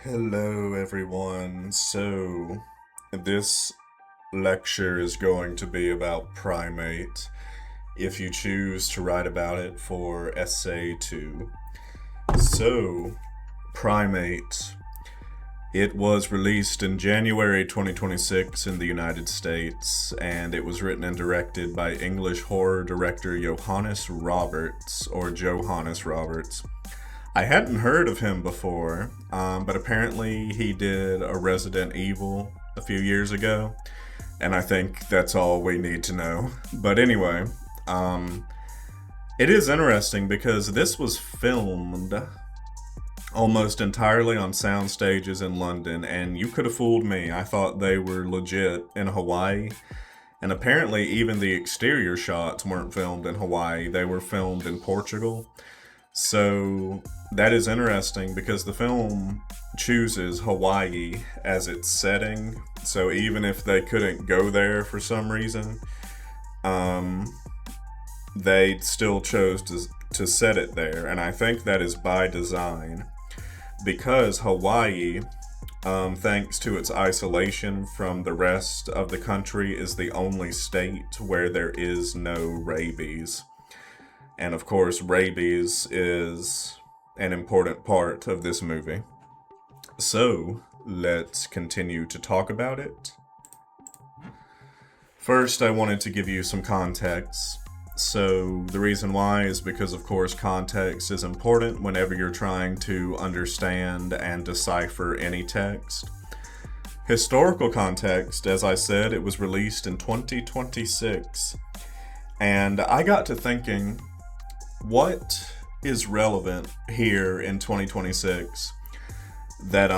Hello, everyone. So, this lecture is going to be about Primate, if you choose to write about it for Essay 2. So, Primate. It was released in January 2026 in the United States, and it was written and directed by English horror director Johannes Roberts, or Johannes Roberts. I hadn't heard of him before, but apparently he did a Resident Evil a few years ago, and I think that's all we need to know. But anyway, um, it is interesting because this was filmed almost entirely on sound stages in London, and you could have fooled me. I thought they were legit in Hawaii, and apparently even the exterior shots weren't filmed in Hawaii, they were filmed in Portugal. So that is interesting because the film chooses Hawaii as its setting. So even if they couldn't go there for some reason, um, they still chose to set it there. And I think that is by design because Hawaii, thanks to its isolation from the rest of the country, is the only state where there is no rabies. And of course, rabies is an important part of this movie. So, let's continue to talk about it. First, I wanted to give you some context. So, the reason why is because, of course, context is important whenever you're trying to understand and decipher any text. Historical context, as I said, it was released in 2026. And I got to thinking, what is relevant here in 2026 that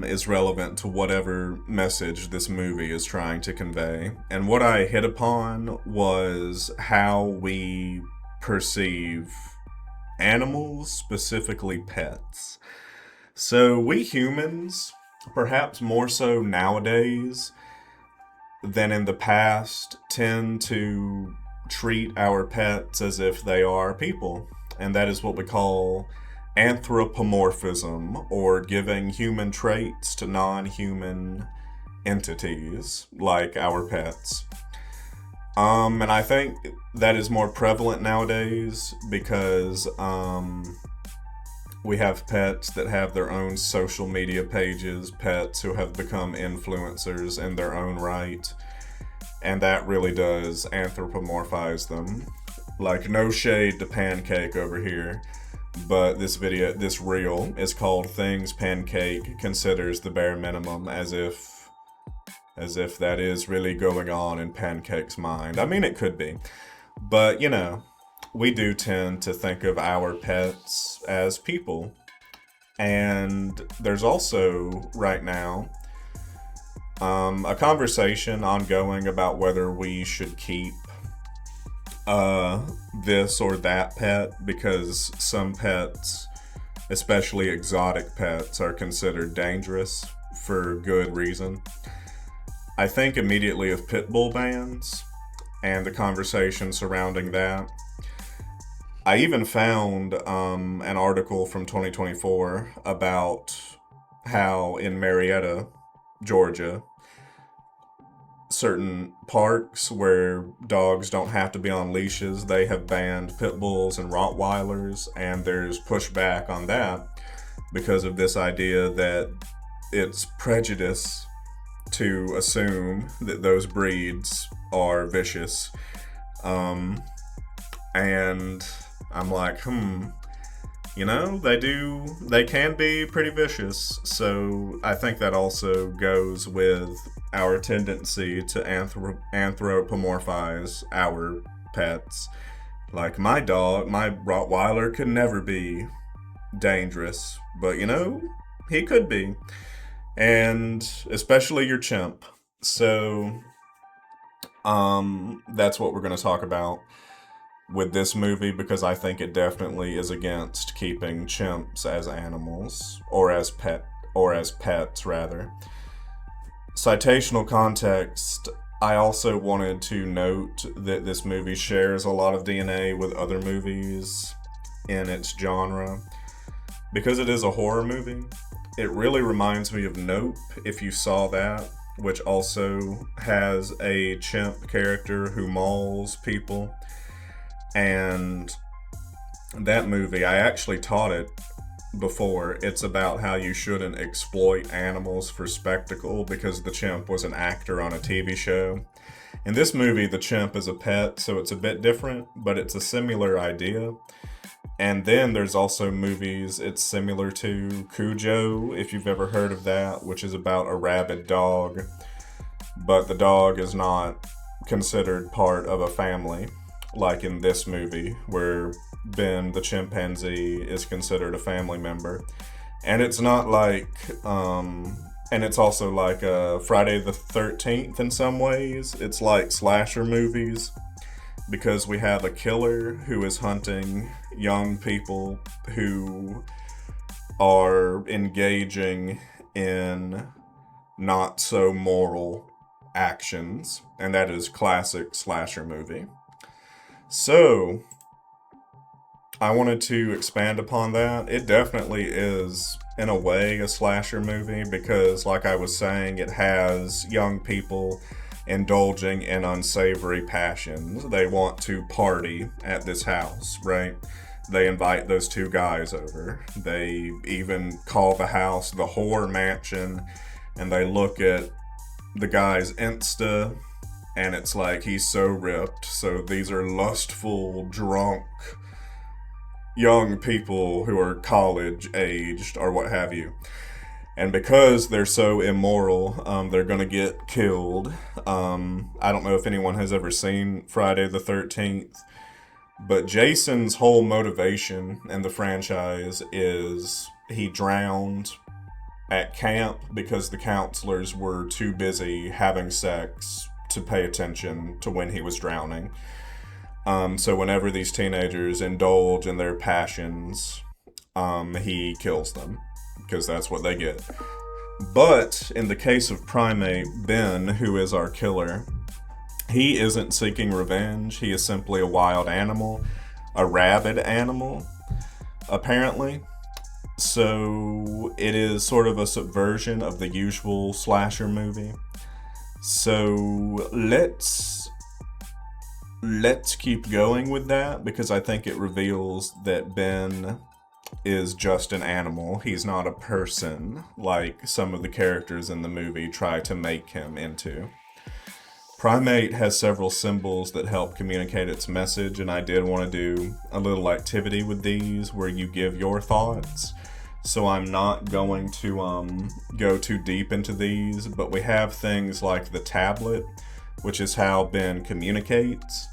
is relevant to whatever message this movie is trying to convey. And what I hit upon was how we perceive animals, specifically pets. So we humans, perhaps more so nowadays than in the past, tend to treat our pets as if they are people. And that is what we call anthropomorphism, or giving human traits to non human entities like our pets. And I think that is more prevalent nowadays because we have pets that have their own social media pages, pets who have become influencers in their own right, and that really does anthropomorphize them. Like, no shade to Pancake over here, but this reel is called Things Pancake Considers the Bare Minimum, as if that is really going on in Pancake's mind. I mean, it could be, but we do tend to think of our pets as people. And there's also, right now, a conversation ongoing about whether we should keep this or that pet, because some pets, especially exotic pets, are considered dangerous for good reason. I think immediately of pit bull bans and the conversation surrounding that. I even found an article from 2024 about how in Marietta, Georgia, certain parks where dogs don't have to be on leashes, they have banned pit bulls and Rottweilers, and there's pushback on that because of this idea that it's prejudice to assume that those breeds are vicious. And I'm like, they can be pretty vicious. So I think that also goes with our tendency to anthropomorphize our pets. Like, my dog, my Rottweiler, could never be dangerous, but he could be. And especially your chimp. So, that's what we're going to talk about with this movie, because I think it definitely is against keeping chimps as animals, or as pets rather. Citational context. I also wanted to note that this movie shares a lot of DNA with other movies in its genre. because it is a horror movie, it really reminds me of Nope, if you saw that, which also has a chimp character who mauls people. And that movie, I actually taught it before. It's about how you shouldn't exploit animals for spectacle because the chimp was an actor on a TV show. In this movie, the chimp is a pet, so it's a bit different, but it's a similar idea. And then there's also movies it's similar to Cujo, if you've ever heard of that, which is about a rabid dog, but the dog is not considered part of a family, like in this movie, where Ben the chimpanzee is considered a family member. And it's not like, and it's also like Friday the 13th in some ways. It's like slasher movies because we have a killer who is hunting young people who are engaging in not so moral actions, and that is classic slasher movie. So, I wanted to expand upon that. It definitely is, in a way, a slasher movie because, like I was saying, it has young people indulging in unsavory passions. They want to party at this house, right? They invite those two guys over. They even call the house the Whore Mansion, and they look at the guy's Insta, and it's like he's so ripped. So these are lustful, drunk, young people who are college aged or what have you. And because they're so immoral, they're gonna get killed. I don't know if anyone has ever seen Friday the 13th, but Jason's whole motivation in the franchise is he drowned at camp because the counselors were too busy having sex to pay attention to when he was drowning. So whenever these teenagers indulge in their passions, he kills them because that's what they get. But in the case of Primate, Ben, who is our killer, he isn't seeking revenge. He is simply a wild animal, a rabid animal, apparently. So it is sort of a subversion of the usual slasher movie. So let's keep going with that because I think it reveals that Ben is just an animal. He's not a person like some of the characters in the movie try to make him into. Primate has several symbols that help communicate its message, and I did want to do a little activity with these where you give your thoughts. So I'm not going to go too deep into these, but we have things like the tablet, which is how Ben communicates.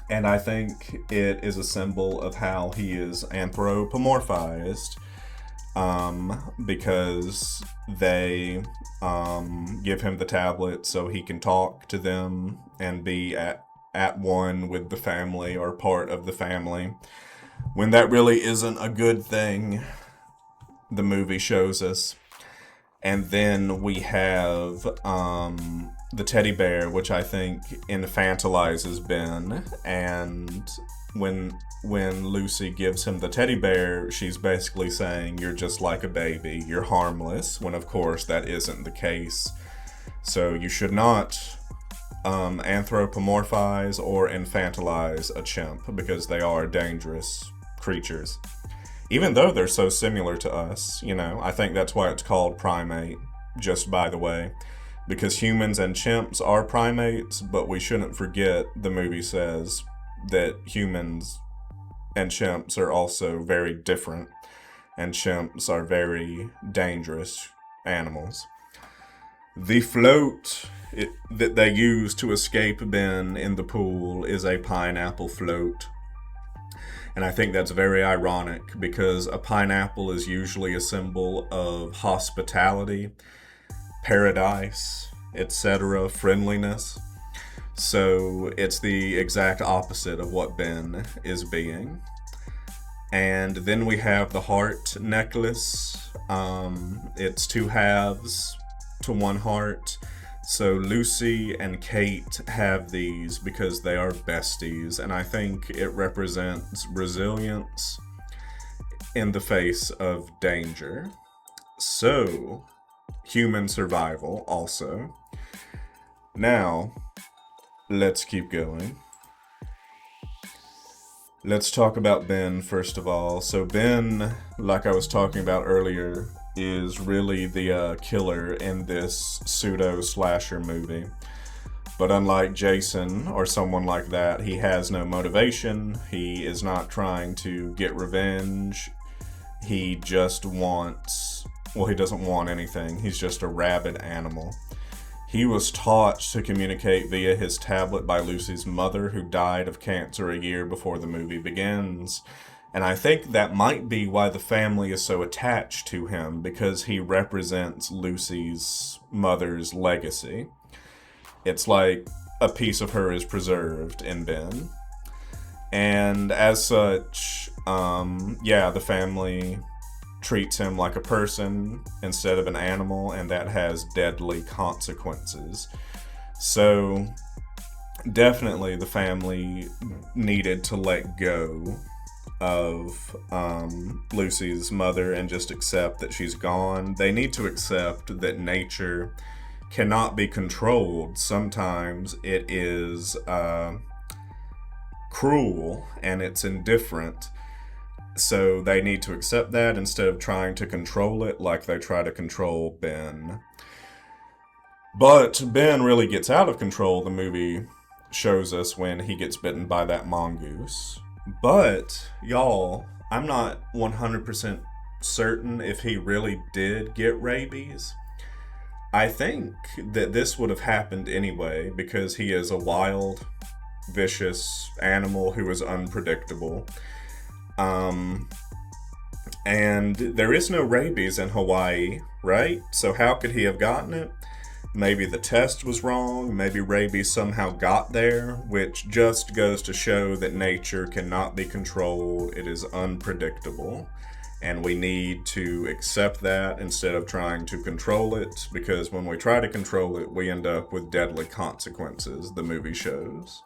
And I think it is a symbol of how he is anthropomorphized, because they give him the tablet so he can talk to them and be at one with the family or part of the family, when that really isn't a good thing, the movie shows us. And then we have the teddy bear, which I think infantilizes Ben. And when Lucy gives him the teddy bear, she's basically saying, "You're just like a baby, you're harmless," when of course that isn't the case. So you should not anthropomorphize or infantilize a chimp because they are dangerous creatures. Even though they're so similar to us, I think that's why it's called Primate, just by the way. Because humans and chimps are primates, but we shouldn't forget the movie says that humans and chimps are also very different, and chimps are very dangerous animals. The float that they use to escape Ben in the pool is a pineapple float. And I think that's very ironic because a pineapple is usually a symbol of hospitality, paradise, etc., friendliness. So it's the exact opposite of what Ben is being. And then we have the heart necklace. It's two halves to one heart. So Lucy and Kate have these because they are besties, and I think it represents resilience in the face of danger. So, human survival also. Now, let's keep going. Let's talk about Ben first of all. So, Ben, like I was talking about earlier, is really the killer in this pseudo slasher movie. But unlike Jason or someone like that, he has no motivation. He is not trying to get revenge. He just wants. Well, he doesn't want anything. He's just a rabid animal. He was taught to communicate via his tablet by Lucy's mother, who died of cancer a year before the movie begins. And I think that might be why the family is so attached to him, because he represents Lucy's mother's legacy. It's like a piece of her is preserved in Ben. And as such, the family treats him like a person instead of an animal, and that has deadly consequences. So, definitely the family needed to let go of Lucy's mother and just accept that she's gone. They need to accept that nature cannot be controlled. Sometimes it is cruel and it's indifferent. So they need to accept that instead of trying to control it like they try to control Ben. But Ben really gets out of control, the movie shows us, when he gets bitten by that mongoose. But, y'all, I'm not 100% certain if he really did get rabies. I think that this would have happened anyway, because he is a wild, vicious animal who is unpredictable. And there is no rabies in Hawaii, right? So how could he have gotten it? Maybe the test was wrong, maybe rabies somehow got there, which just goes to show that nature cannot be controlled. It is unpredictable. And we need to accept that instead of trying to control it, because when we try to control it, we end up with deadly consequences, the movie shows.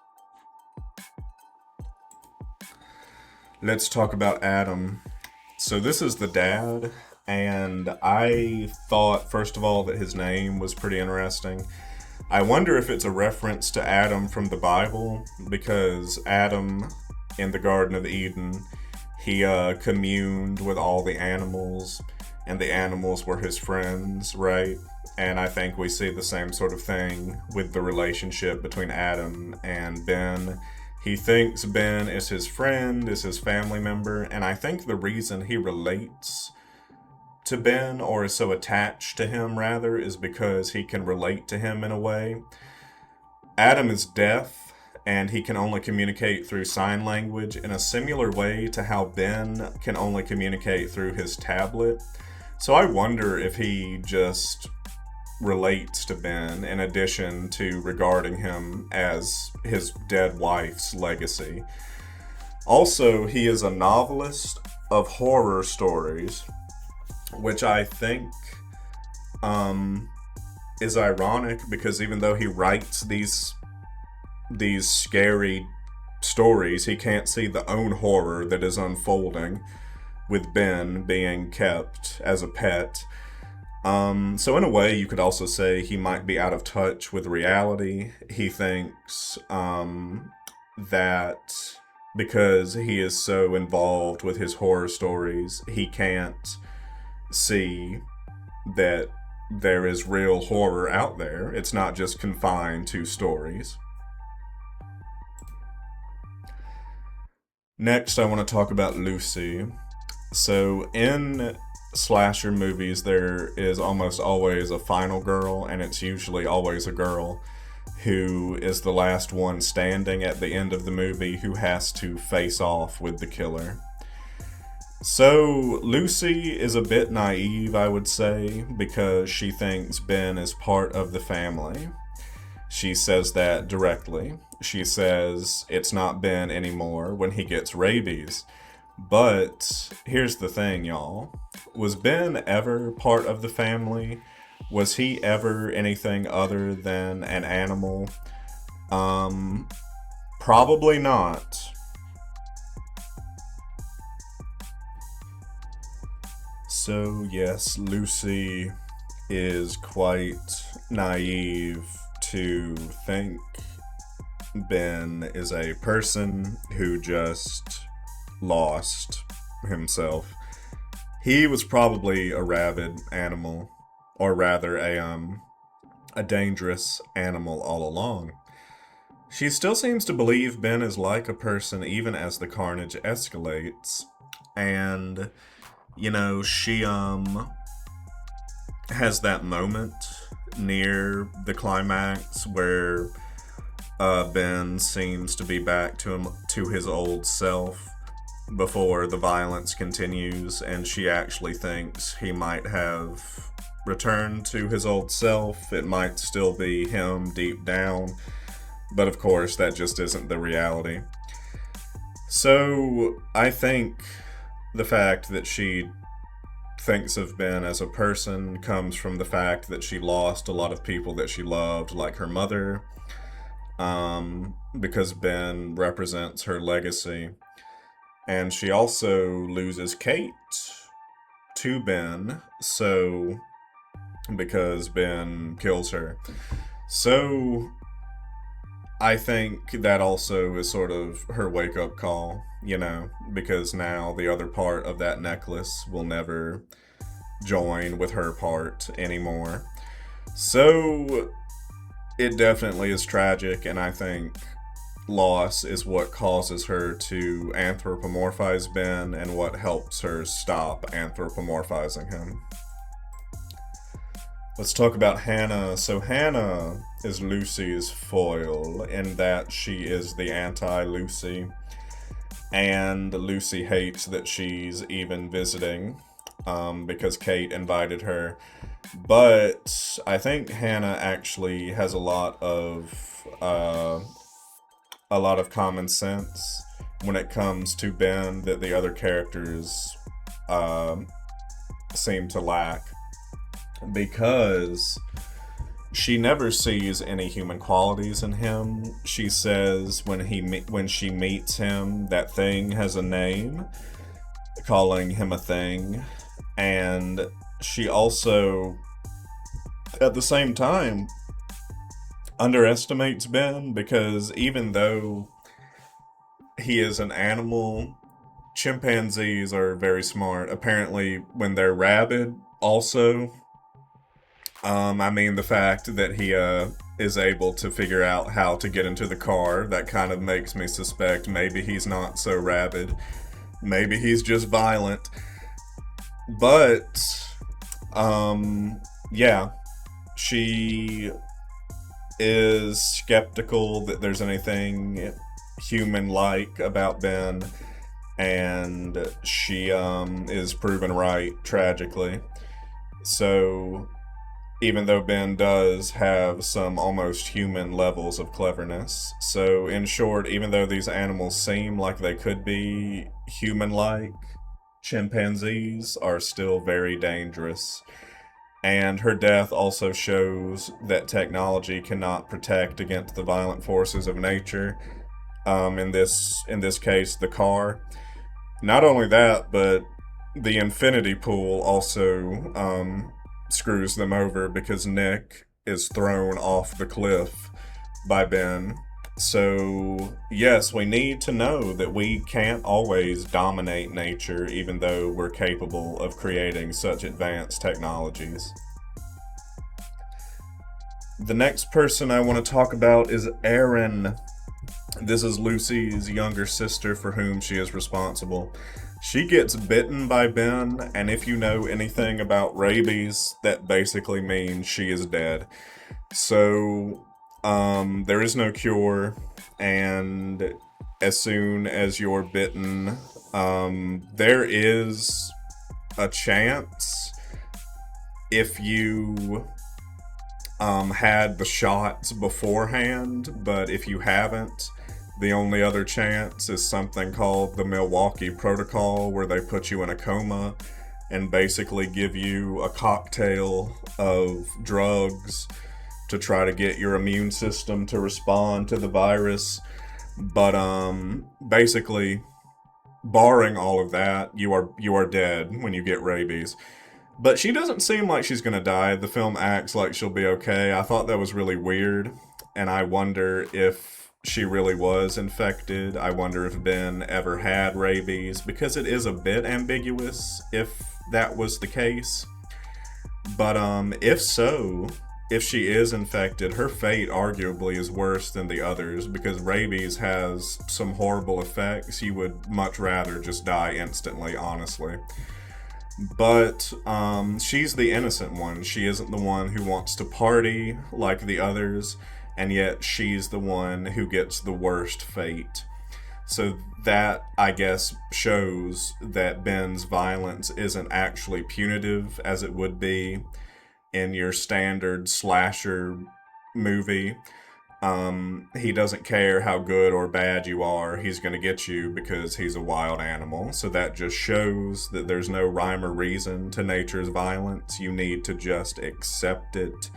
Let's talk about Adam. So this is the dad, and I thought, first of all, that his name was pretty interesting. I wonder if it's a reference to Adam from the Bible, because Adam, in the Garden of Eden, he communed with all the animals, and the animals were his friends, right? And I think we see the same sort of thing with the relationship between Adam and Ben. He thinks Ben is his friend, is his family member, and I think the reason he relates to Ben, or is so attached to him rather, is because he can relate to him in a way. Adam is deaf, and he can only communicate through sign language in a similar way to how Ben can only communicate through his tablet. So I wonder if he just relates to Ben in addition to regarding him as his dead wife's legacy. Also, he is a novelist of horror stories, which I think is ironic, because even though he writes these scary stories, he can't see the own horror that is unfolding with Ben being kept as a pet. So in a way, you could also say he might be out of touch with reality. He thinks that because he is so involved with his horror stories, he can't see that there is real horror out there. It's not just confined to stories. Next, I want to talk about Lucy. So in slasher movies, there is almost always a final girl, and it's usually always a girl who is the last one standing at the end of the movie, who has to face off with the killer. So Lucy is a bit naive, I would say, because she thinks Ben is part of the family. She says that directly. She says it's not Ben anymore when he gets rabies. But here's the thing, y'all. Was Ben ever part of the family? Was he ever anything other than an animal? Probably not. So, yes, Lucy is quite naive to think Ben is a person who just lost himself. He was probably a rabid animal, or rather a dangerous animal all along. She still seems to believe Ben is like a person even as the carnage escalates. And, she has that moment near the climax where Ben seems to be back to his old self before the violence continues, and she actually thinks he might have returned to his old self. It might still be him deep down, but of course, that just isn't the reality. So, I think the fact that she thinks of Ben as a person comes from the fact that she lost a lot of people that she loved, like her mother, because Ben represents her legacy. And she also loses Kate to Ben, so because Ben kills her. So I think that also is sort of her wake up call, because now the other part of that necklace will never join with her part anymore. So it definitely is tragic, and I think loss is what causes her to anthropomorphize Ben and what helps her stop anthropomorphizing him. Let's talk about Hannah. So Hannah is Lucy's foil in that she is the anti-Lucy, and Lucy hates that she's even visiting because Kate invited her. But I think Hannah actually has a lot of common sense when it comes to Ben that the other characters seem to lack, because she never sees any human qualities in him. She says when she meets him, that thing has a name, calling him a thing, and she also, at the same time, underestimates Ben, because even though he is an animal, chimpanzees are very smart. Apparently, when they're rabid, also. The fact that he is able to figure out how to get into the car, that kind of makes me suspect maybe he's not so rabid. Maybe he's just violent. But, yeah, she is skeptical that there's anything human-like about Ben, and she is proven right, tragically. So even though Ben does have some almost human levels of cleverness. So, in short, even though these animals seem like they could be human-like, chimpanzees are still very dangerous. And her death also shows that technology cannot protect against the violent forces of nature. In this case, the car. Not only that, but the infinity pool also screws them over, because Nick is thrown off the cliff by Ben. So, yes, we need to know that we can't always dominate nature, even though we're capable of creating such advanced technologies. The next person I want to talk about is Erin. This is Lucy's younger sister for whom she is responsible. She gets bitten by Ben, and if you know anything about rabies, that basically means she is dead. So, there is no cure, and as soon as you're bitten, there is a chance, if you had the shots beforehand, but if you haven't, the only other chance is something called the Milwaukee Protocol, where they put you in a coma and basically give you a cocktail of drugs to try to get your immune system to respond to the virus. But basically, barring all of that, you are dead when you get rabies. But she doesn't seem like she's gonna die. The film acts like she'll be okay. I thought that was really weird, and I wonder if she really was infected. I wonder if Ben ever had rabies, because it is a bit ambiguous if that was the case. But if so, if she is infected, her fate arguably is worse than the others, because rabies has some horrible effects. You would much rather just die instantly, honestly. But she's the innocent one. She isn't the one who wants to party like the others, and yet she's the one who gets the worst fate. So that, I guess, shows that Ben's violence isn't actually punitive as it would be in your standard slasher movie. He doesn't care how good or bad you are, he's going to get you because he's a wild animal. So that just shows that there's no rhyme or reason to nature's violence. You need to just accept it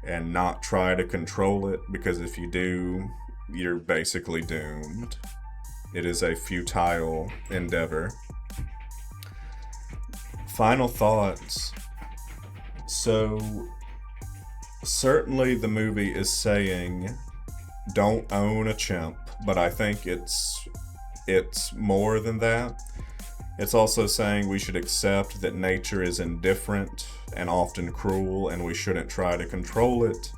and not try to control it, because if you do, you're basically doomed. It is a futile endeavor. Final thoughts. So, certainly the movie is saying don't own a chimp, but I think it's more than that. It's also saying we should accept that nature is indifferent and often cruel, and we shouldn't try to control it.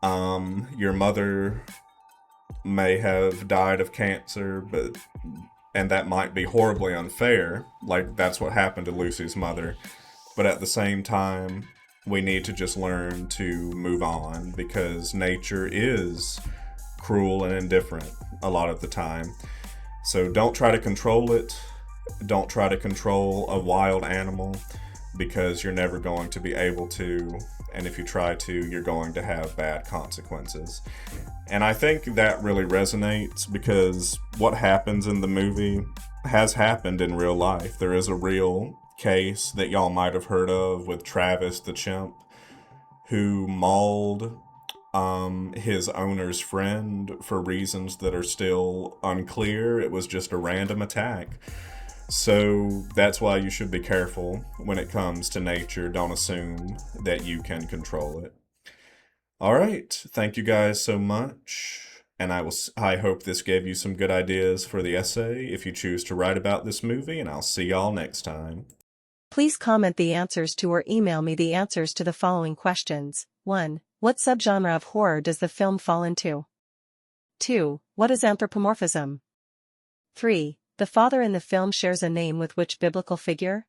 Your mother may have died of cancer, and that might be horribly unfair. Like, that's what happened to Lucy's mother. But at the same time, we need to just learn to move on, because nature is cruel and indifferent a lot of the time. So don't try to control it. Don't try to control a wild animal, because you're never going to be able to. And if you try to, you're going to have bad consequences. And I think that really resonates, because what happens in the movie has happened in real life. There is a real case that y'all might have heard of with Travis the chimp, who mauled his owner's friend for reasons that are still unclear. It was just a random attack. So that's why you should be careful when it comes to nature. Don't assume that you can control it. All right, thank you guys so much. And I hope this gave you some good ideas for the essay if you choose to write about this movie, and I'll see y'all next time. Please comment the answers to or email me the answers to the following questions. 1. What subgenre of horror does the film fall into? 2. What is anthropomorphism? 3. The father in the film shares a name with which biblical figure?